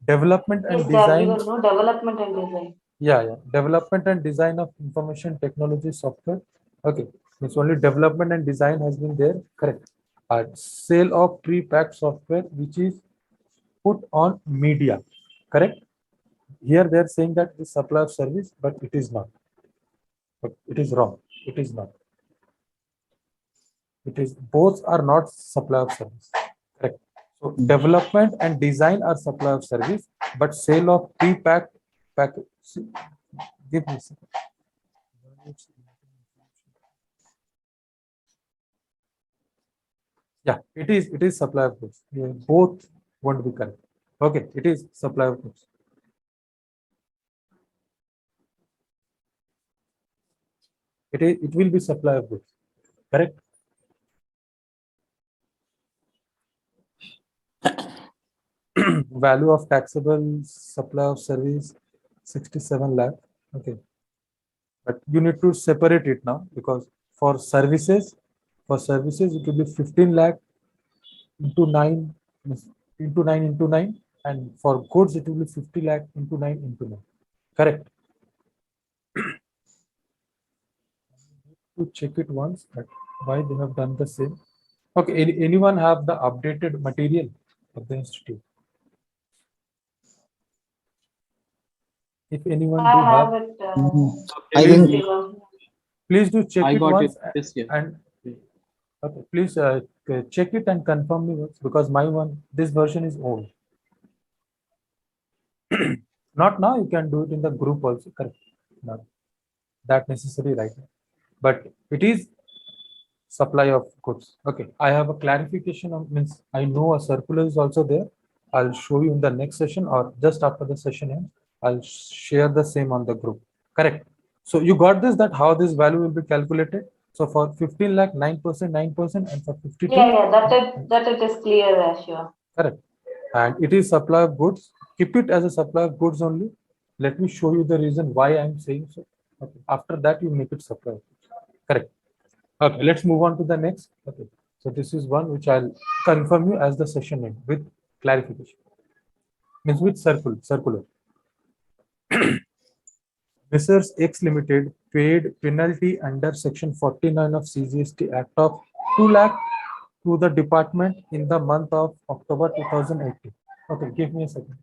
Development and Yes, they have design. given no development and design. Yeah. Development and design of information technology software. Okay, it's only development and design has been there. Correct. Sale of pre-packed software which is put on media. Correct. Here they are saying that the supply of service, but it is not. But it is wrong. It is not. It is, both are not supply of service. Correct. So development and design are supply of service, but sale of pre-packed package. Give me a second. Yeah, it is supply of goods. Yeah, both won't be correct. Okay, it is supply of goods. It will be supply of goods. Correct. Value of taxable supply of service 67 lakh. Okay, but you need to separate it now, because for services it will be 15 lakh into 9 into 9 into 9, and for goods it will be 50 lakh into 9 into 9. Correct. To check it once that why they have done the same. Okay, anyone have the updated material of the institute? If anyone do I have, have it. I please, think please do check I it got once it this year. and okay, please check it and confirm me once, because my one, this version is old. Not now, you can do it in the group also. Correct. Not that necessary right now, but it is supply of goods. Okay, I have a clarification of, means I know a circular is also there. I'll show you in the next session or just after the session ends. I'll share the same on the group. Correct. So you got this, that how this value will be calculated. So for 15 lakh, 9%, 9%, and for 52. Yeah, that it is clear, Ashwa. Correct. And it is supply of goods. Keep it as a supply of goods only. Let me show you the reason why I'm saying so. Okay. After that, you make it supply of goods. Correct. Okay, let's move on to the next. Okay, so this is one which I'll confirm you as the session end with clarification. Means with circular. Messrs. X Limited paid penalty under Section 49 of CGST Act of 2 lakh to the department in the month of October 2018. Okay, give me a second.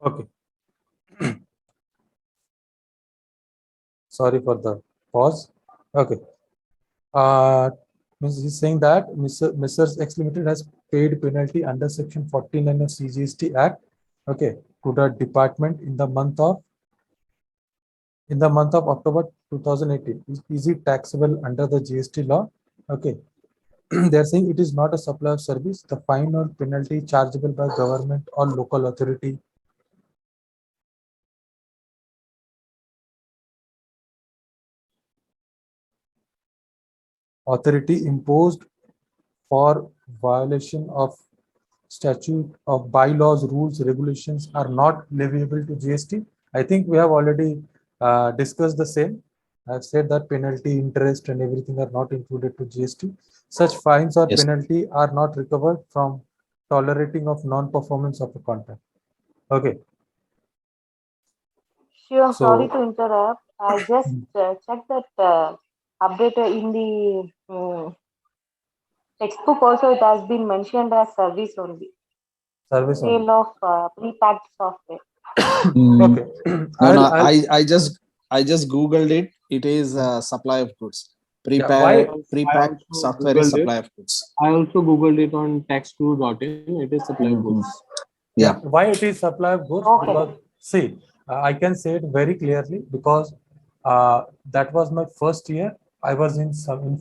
Okay. Sorry for the pause. Okay. He's saying that Messrs. X Limited has paid penalty under Section 49 of CGST Act, okay, to the department in the month of October 2018. Is it taxable under the GST law? Okay. They are saying it is not a supply of service. The fine or penalty chargeable by government or local authority imposed for violation of statute of bylaws, rules, regulations are not leviable to GST. I think we have already discussed the same. I've said that penalty, interest, and everything are not included to GST. Such fines or Yes. penalty are not recovered from tolerating of non-performance of a contract. Okay. Sure, sorry So, to interrupt. I just checked that update in the textbook also it has been mentioned as service only. service only. Sale of pre-packed software. Okay. No, no, I'll I just googled it. It is supply of goods. yeah, why? Prepacked also software is Googled supply it. of goods. I also googled it on taxcrew.in. It is supply of Mhm. goods. Yeah, Yeah. why it is supply of goods? Okay. Because see, I can say it very clearly because that was my first year. I was in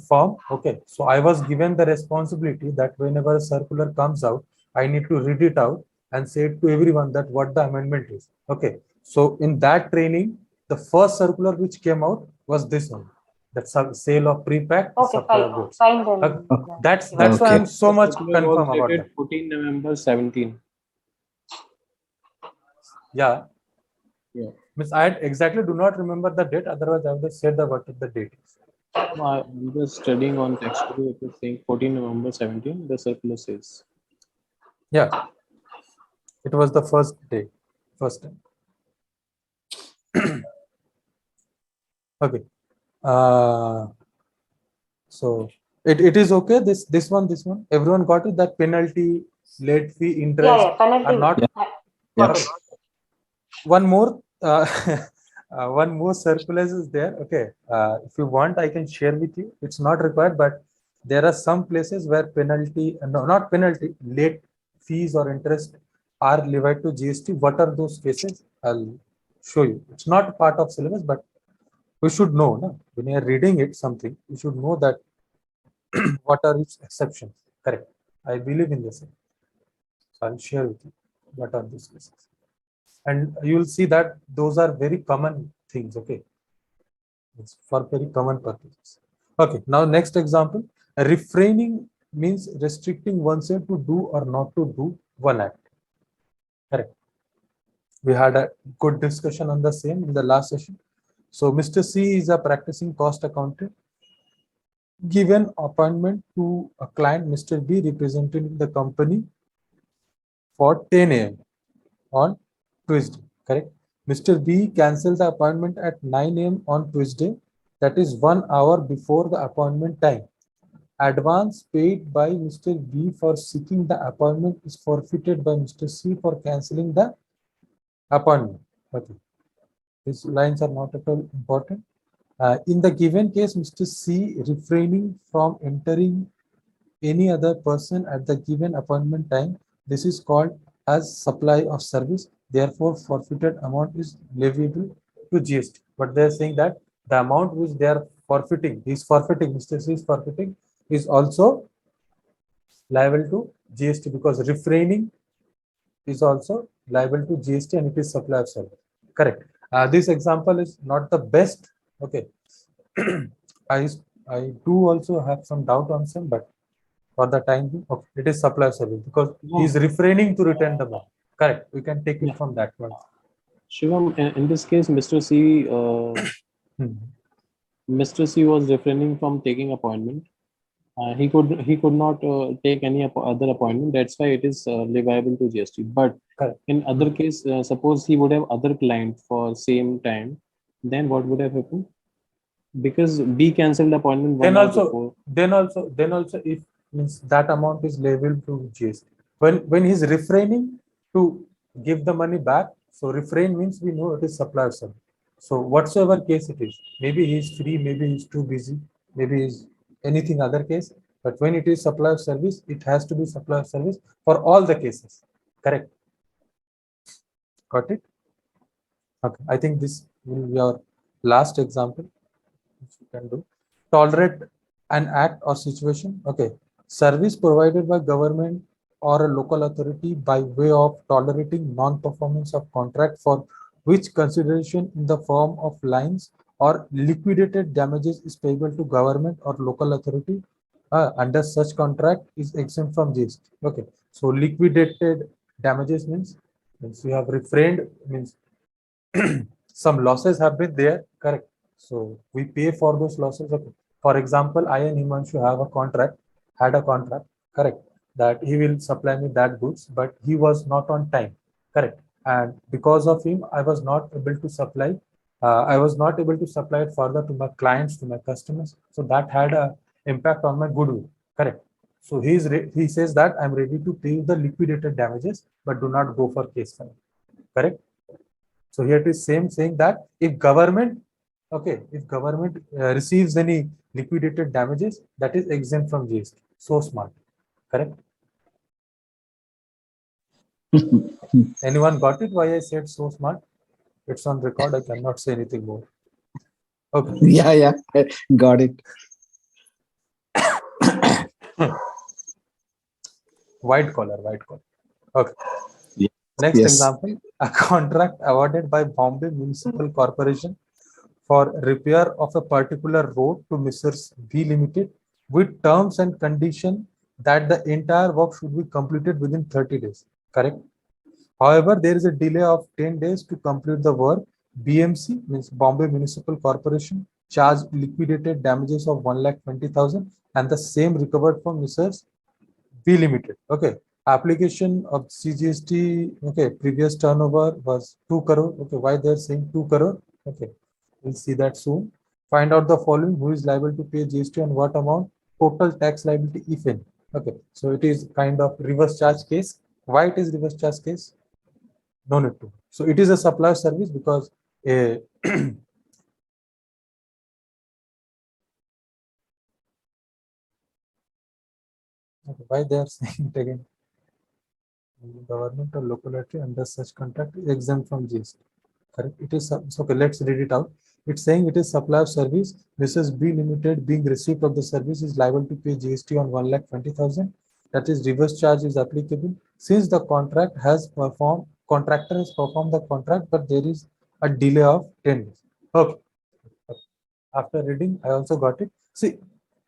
firm. Okay, so I was given the responsibility that whenever a circular comes out, I need to read it out and say it to everyone that what the amendment is. Okay, so in that training, the first circular which came out was this one, that sale of pre-packed Okay, supply of fine. goods. Fine then. Uh, Yeah. that's why Okay. I'm so The much circular was confirm about that. dated 14 November 17. Yeah. Yeah. Means I exactly do not remember the date. Otherwise, I would have said what the date is. No, I'm just studying on taxcrew. It is saying 14 November 17. The circular says. Yeah, it was the first day, first time. Okay. So it is okay. This one. Everyone got it. That penalty, late fee, Yeah, interest yeah. Penalty. are not. Yeah. Got it. One more. One more circular is there. Okay. If you want, I can share with you. It's not required, but there are some places where penalty, no, not penalty, late fees or interest are levied to GST. What are those cases? I'll show you. It's not part of syllabus, but we should know. No? When you are reading it, something, you should know that what are its exceptions. Correct. I believe in this. So I'll share with you what are these cases. And you will see that those are very common things. Okay. It's for very common purposes. Okay, now next example. Refraining means restricting oneself to do or not to do one act. Correct. We had a good discussion on the same in the last session. So Mr. C is a practicing cost accountant. Given appointment to a client, Mr. B representing the company for 10 a.m. on Tuesday. Correct. Mr. B cancelled the appointment at 9 a.m. on Tuesday. That is 1 hour before the appointment time. Advance paid by Mr. B for seeking the appointment is forfeited by Mr. C for cancelling the appointment. Okay. These lines are not at all important. In the given case, Mr. C refraining from entering any other person at the given appointment time, this is called as supply of service. Therefore, forfeited amount is leviable to GST. But they are saying that the amount which they are forfeiting, he is forfeiting, Mr. C is forfeiting is also liable to GST, because refraining is also liable to GST and it is supply of service. Correct. This example is not the best. Okay. I I do also have some doubt on some, but for the time being, okay, it is supply of service because he is refraining to return the money. Correct. We can take it from that one. Shivam, in this case, Mr. C, Mr. C was refraining from taking appointment. He could not take any other appointment. That's why it is liable to GST. But Correct. in other case, suppose he would have other client for same time, then what would have happened? Because B cancelled appointment Then 1 hour also, before. then also, if means that amount is liable to GST. When he's refraining to give the money back, so refrain means we know it is supply of service. So whatsoever case it is, maybe he's free, maybe he's too busy, maybe he's anything other case. But when it is supply of service, it has to be supply of service for all the cases. Correct. Got it? Okay. I think this will be our last example which you can do. Tolerate an act or situation. Okay. Service provided by government or a local authority by way of tolerating non-performance of contract for which consideration in the form of lines or liquidated damages is payable to government or local authority under such contract is exempt from GST. Okay. So liquidated damages means you have refrained, means some losses have been there. Correct. So we pay for those losses. Okay. For example, I and Himanshu have a contract, had a contract, correct, that he will supply me that goods, but he was not on time. Correct. And because of him, I was not able to supply. I was not able to supply it further to my clients, to my customers. So that had a impact on my goodwill. Correct. So he says that I'm ready to pay the liquidated damages, but do not go for case file. Correct. So here it is same saying that if government, okay, if government receives any liquidated damages, that is exempt from GST. So smart. Correct. Anyone got it? Why I said so smart? It's on record. I cannot say anything more. Okay. Yeah, got it. White collar. Okay. Yes. Next Yes. example, a contract awarded by Bombay Municipal Corporation for repair of a particular road to Messrs. V Limited with terms and condition that the entire work should be completed within 30 days. Correct. However, there is a delay of 10 days to complete the work. BMC means Bombay Municipal Corporation charged liquidated damages of 1,20,000 and the same recovered from Messrs. V Limited. Okay. Application of CGST. Okay. Previous turnover was 2 crore. Okay. Why they're saying 2 crore? Okay. We'll see that soon. Find out the following: who is liable to pay GST and what amount, total tax liability, if any. Okay. So it is kind of reverse charge case. Why it is reverse charge case? No need to. So it is a supply service because a okay, why they are saying it again? Government or local authority under such contract is exempt from GST. Correct. It is okay. Let's read it out. It's saying it is supply of service. Mrs. B Limited being receipt of the service is liable to pay GST on 1,20,000. That is reverse charge is applicable since the contractor has performed the contract, but there is a delay of 10 days. Okay. After reading, I also got it. See,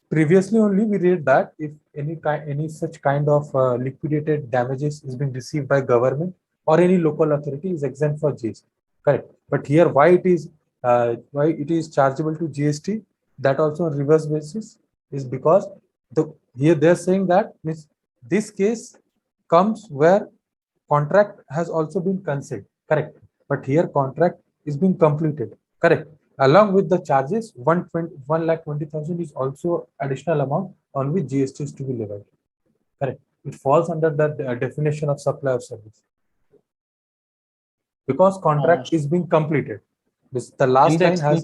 previously only we read that if any such kind of liquidated damages is being received by government or any local authority is exempt for GST. Correct. But here why it is chargeable to GST, that also on reverse basis, is because here they're saying that means this case comes where contract has also been cancelled. Correct. But here contract is being completed. Correct. Along with the charges, 1,20,000 is also additional amount on which GST is to be levied. Correct. It falls under the definition of supply of service because contract is being completed. This the last line has.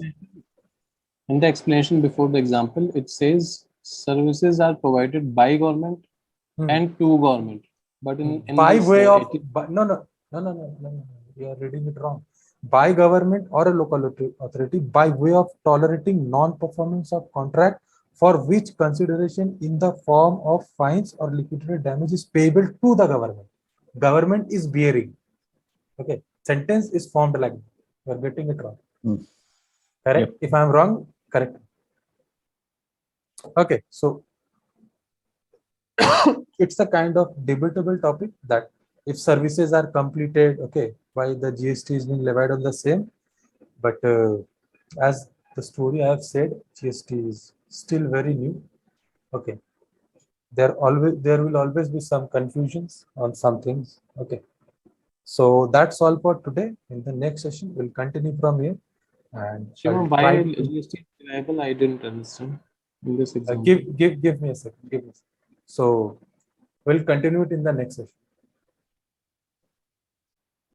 In the explanation before the example, it says services are provided by government and to government. But in by this, way of no, you are reading it wrong. By government or a local authority by way of tolerating non-performance of contract for which consideration in the form of fines or liquidated damage is payable to the government. Government is bearing. Okay, sentence is formed like that. You are getting it wrong. Correct? Yep. If I am wrong, correct. Okay, so it's a kind of debatable topic that if services are completed, okay, why the GST is being levied on the same. But as the story I have said, GST is still very new. Okay, there will always be some confusions on some things. Okay, so that's all for today. In the next session, we'll continue from here. And Shiva, I'll why try to GST is reliable? I didn't understand in this example. give me a second. Give me a second. So we'll continue it in the next session.